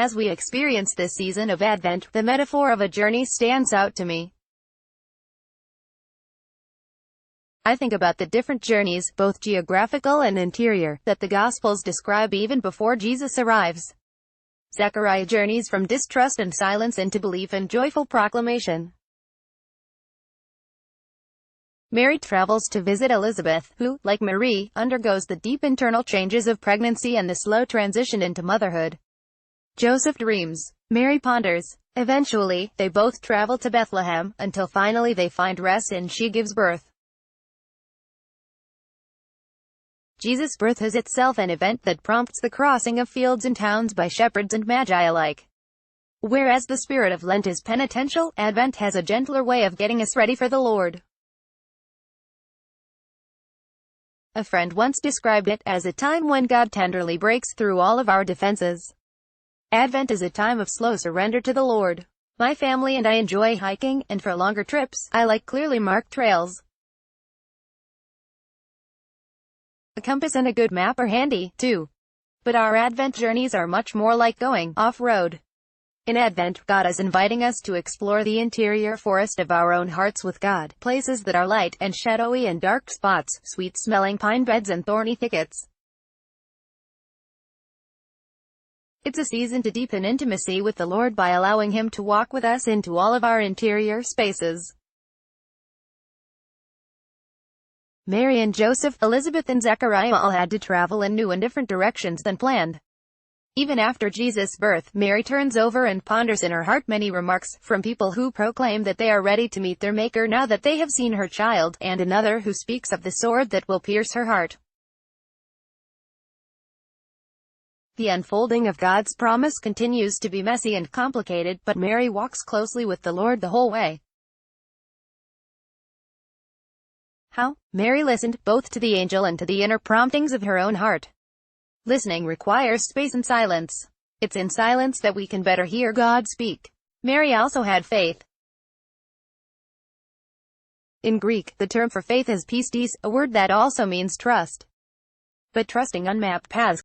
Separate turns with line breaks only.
As we experience this season of Advent, the metaphor of a journey stands out to me. I think about the different journeys, both geographical and interior, that the Gospels describe even before Jesus arrives. Zechariah journeys from distrust and silence into belief and joyful proclamation. Mary travels to visit Elizabeth, who, like Marie, undergoes the deep internal changes of pregnancy and the slow transition into motherhood. Joseph dreams. Mary ponders. Eventually, they both travel to Bethlehem, until finally they find rest and she gives birth. Jesus' birth is itself an event that prompts the crossing of fields and towns by shepherds and magi alike. Whereas the spirit of Lent is penitential, Advent has a gentler way of getting us ready for the Lord. A friend once described it as a time when God tenderly breaks through all of our defenses. Advent is a time of slow surrender to the Lord. My family and I enjoy hiking, and for longer trips, I like clearly marked trails. A compass and a good map are handy, too. But our Advent journeys are much more like going off-road. In Advent, God is inviting us to explore the interior forest of our own hearts with God, places that are light and shadowy and dark spots, sweet-smelling pine beds and thorny thickets. It's a season to deepen intimacy with the Lord by allowing Him to walk with us into all of our interior spaces. Mary and Joseph, Elizabeth and Zechariah all had to travel in new and different directions than planned. Even after Jesus' birth, Mary turns over and ponders in her heart many remarks, from people who proclaim that they are ready to meet their Maker now that they have seen her child, and another who speaks of the sword that will pierce her heart. The unfolding of God's promise continues to be messy and complicated, but Mary walks closely with the Lord the whole way. How? Mary listened, both to the angel and to the inner promptings of her own heart. Listening requires space and silence. It's in silence that we can better hear God speak. Mary also had faith. In Greek, the term for faith is pistis, a word that also means trust. But trusting unmapped paths